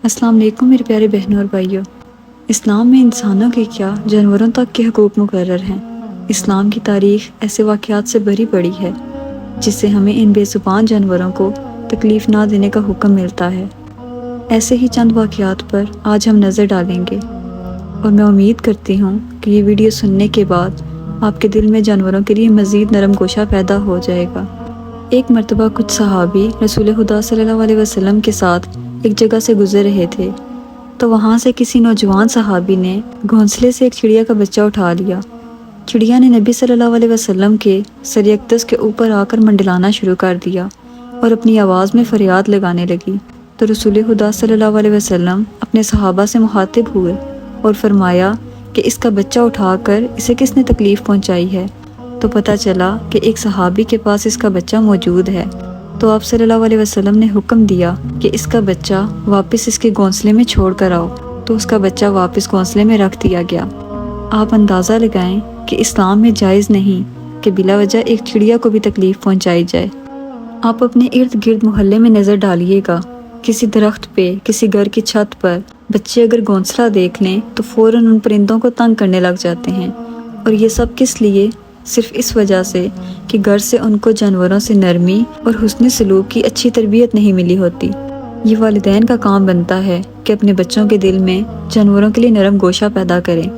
السلام علیکم میرے پیارے بہنوں اور بھائیوں۔ اسلام میں انسانوں کے کیا جانوروں تک کے حقوق مقرر ہیں۔ اسلام کی تاریخ ایسے واقعات سے بھری پڑی ہے جس سے ہمیں ان بے زبان جانوروں کو تکلیف نہ دینے کا حکم ملتا ہے۔ ایسے ہی چند واقعات پر آج ہم نظر ڈالیں گے اور میں امید کرتی ہوں کہ یہ ویڈیو سننے کے بعد آپ کے دل میں جانوروں کے لیے مزید نرم گوشہ پیدا ہو جائے گا۔ ایک مرتبہ کچھ صحابی رسول خدا صلی اللہ علیہ وسلم کے ساتھ ایک جگہ سے گزر رہے تھے تو وہاں سے کسی نوجوان صحابی نے گھونسلے سے ایک چڑیا کا بچہ اٹھا لیا۔ چڑیا نے نبی صلی اللہ علیہ وسلم کے سر اقدس کے اوپر آ کر منڈلانا شروع کر دیا اور اپنی آواز میں فریاد لگانے لگی۔ تو رسول خدا صلی اللہ علیہ وسلم اپنے صحابہ سے مخاطب ہوئے اور فرمایا کہ اس کا بچہ اٹھا کر اسے کس نے تکلیف پہنچائی ہے؟ تو پتہ چلا کہ ایک صحابی کے پاس اس کا بچہ موجود ہے۔ تو آپ صلی اللہ علیہ وسلم نے حکم دیا کہ اس کا بچہ واپس اس کے گھونسلے میں چھوڑ کر آؤ۔ تو اس کا بچہ واپس گھونسلے میں رکھ دیا گیا۔ آپ اندازہ لگائیں کہ اسلام میں جائز نہیں کہ بلا وجہ ایک چڑیا کو بھی تکلیف پہنچائی جائے۔ آپ اپنے ارد گرد محلے میں نظر ڈالیے گا، کسی درخت پہ، کسی گھر کی چھت پر بچے اگر گھونسلہ دیکھ لیں تو فوراً ان پرندوں کو تنگ کرنے لگ جاتے ہیں، اور یہ سب کس لیے؟ صرف اس وجہ سے کہ گھر سے ان کو جانوروں سے نرمی اور حسن سلوک کی اچھی تربیت نہیں ملی ہوتی۔ یہ والدین کا کام بنتا ہے کہ اپنے بچوں کے دل میں جانوروں کے لیے نرم گوشہ پیدا کریں۔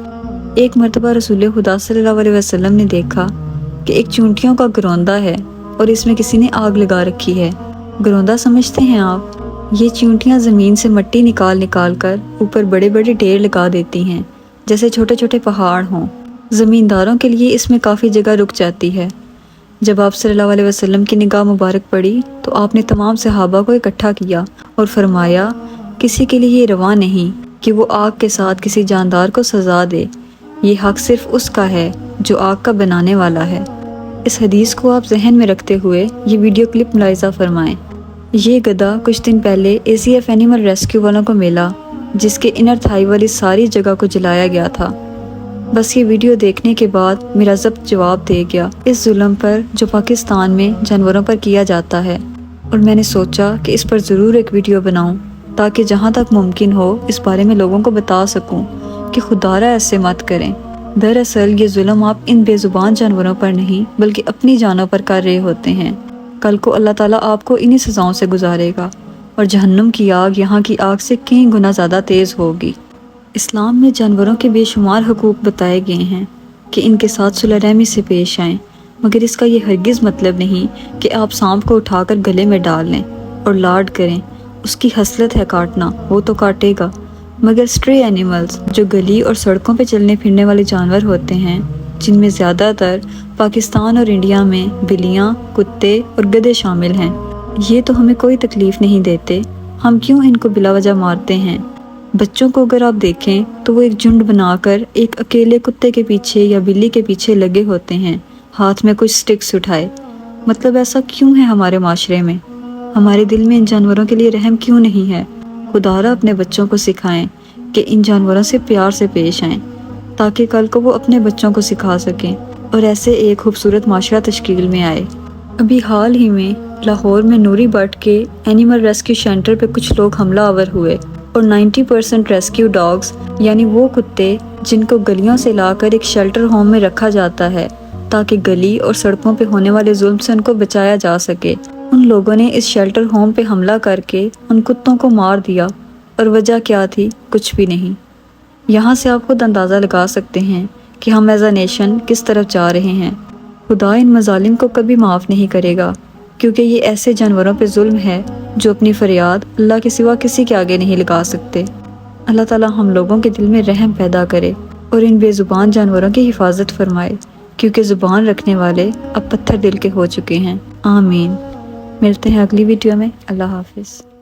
ایک مرتبہ رسول خدا صلی اللہ علیہ وسلم نے دیکھا کہ ایک چونٹیوں کا گروندہ ہے اور اس میں کسی نے آگ لگا رکھی ہے۔ گروندہ سمجھتے ہیں آپ؟ یہ چونٹیاں زمین سے مٹی نکال کر اوپر بڑے بڑے ڈھیر لگا دیتی ہیں، جیسے چھوٹے چھوٹے پہاڑ ہوں۔ زمینداروں کے لیے اس میں کافی جگہ رک جاتی ہے۔ جب آپ صلی اللہ علیہ وسلم کی نگاہ مبارک پڑی تو آپ نے تمام صحابہ کو اکٹھا کیا اور فرمایا، کسی کے لیے یہ روا نہیں کہ وہ آگ کے ساتھ کسی جاندار کو سزا دے۔ یہ حق صرف اس کا ہے جو آگ کا بنانے والا ہے۔ اس حدیث کو آپ ذہن میں رکھتے ہوئے یہ ویڈیو کلپ ملاحظہ فرمائیں۔ یہ گدھا کچھ دن پہلے ACF اینیمل ریسکیو والوں کو ملا، جس کے انر تھائی والی ساری جگہ کو جلایا گیا تھا۔ بس یہ ویڈیو دیکھنے کے بعد میرا ضبط جواب دے گیا اس ظلم پر جو پاکستان میں جانوروں پر کیا جاتا ہے، اور میں نے سوچا کہ اس پر ضرور ایک ویڈیو بناؤں تاکہ جہاں تک ممکن ہو اس بارے میں لوگوں کو بتا سکوں کہ خدارا ایسے مت کریں۔ دراصل یہ ظلم آپ ان بے زبان جانوروں پر نہیں بلکہ اپنی جانوں پر کر رہے ہوتے ہیں۔ کل کو اللہ تعالیٰ آپ کو انہی سزاؤں سے گزارے گا، اور جہنم کی آگ یہاں کی آگ سے کئی گنا زیادہ تیز ہوگی۔ اسلام میں جانوروں کے بے شمار حقوق بتائے گئے ہیں کہ ان کے ساتھ صلح رحمی سے پیش آئیں، مگر اس کا یہ ہرگز مطلب نہیں کہ آپ سانپ کو اٹھا کر گلے میں ڈال لیں اور لاڈ کریں۔ اس کی خصلت ہے کاٹنا، وہ تو کاٹے گا، مگر سٹرے اینیملز جو گلی اور سڑکوں پہ چلنے پھرنے والے جانور ہوتے ہیں، جن میں زیادہ تر پاکستان اور انڈیا میں بلیاں، کتے اور گدھے شامل ہیں، یہ تو ہمیں کوئی تکلیف نہیں دیتے۔ ہم کیوں ان کو بلا وجہ مارتے ہیں؟ بچوں کو اگر آپ دیکھیں تو وہ ایک جھنڈ بنا کر ایک اکیلے کتے کے پیچھے یا بلی کے پیچھے لگے ہوتے ہیں، ہاتھ میں کچھ سٹکس اٹھائے۔ مطلب ایسا کیوں ہے ہمارے معاشرے میں؟ ہمارے دل میں ان جانوروں کے لیے رحم کیوں نہیں ہے؟ خدارا اپنے بچوں کو سکھائیں کہ ان جانوروں سے پیار سے پیش آئیں، تاکہ کل کو وہ اپنے بچوں کو سکھا سکیں اور ایسے ایک خوبصورت معاشرہ تشکیل میں آئے۔ ابھی حال ہی میں لاہور میں نوری بٹ کے اینیمل ریسکیو سینٹر پہ کچھ لوگ حملہ آور ہوئے اور 90% ریسکیو ڈاگز، یعنی وہ کتے جن کو گلیوں سے لا کر ایک شیلٹر ہوم میں رکھا جاتا ہے تاکہ گلی اور سڑکوں پہ ہونے والے ظلم سے ان کو بچایا جا سکے، ان لوگوں نے اس شیلٹر ہوم پہ حملہ کر کے ان کتوں کو مار دیا، اور وجہ کیا تھی؟ کچھ بھی نہیں۔ یہاں سے آپ خود اندازہ لگا سکتے ہیں کہ ہم ایز اے نیشن کس طرف جا رہے ہیں۔ خدا ان مظالم کو کبھی معاف نہیں کرے گا، کیونکہ یہ ایسے جانوروں پہ ظلم ہے جو اپنی فریاد اللہ کے سوا کسی کے آگے نہیں لگا سکتے۔ اللہ تعالیٰ ہم لوگوں کے دل میں رحم پیدا کرے اور ان بے زبان جانوروں کی حفاظت فرمائے، کیونکہ زبان رکھنے والے اب پتھر دل کے ہو چکے ہیں۔ آمین۔ ملتے ہیں اگلی ویڈیو میں۔ اللہ حافظ۔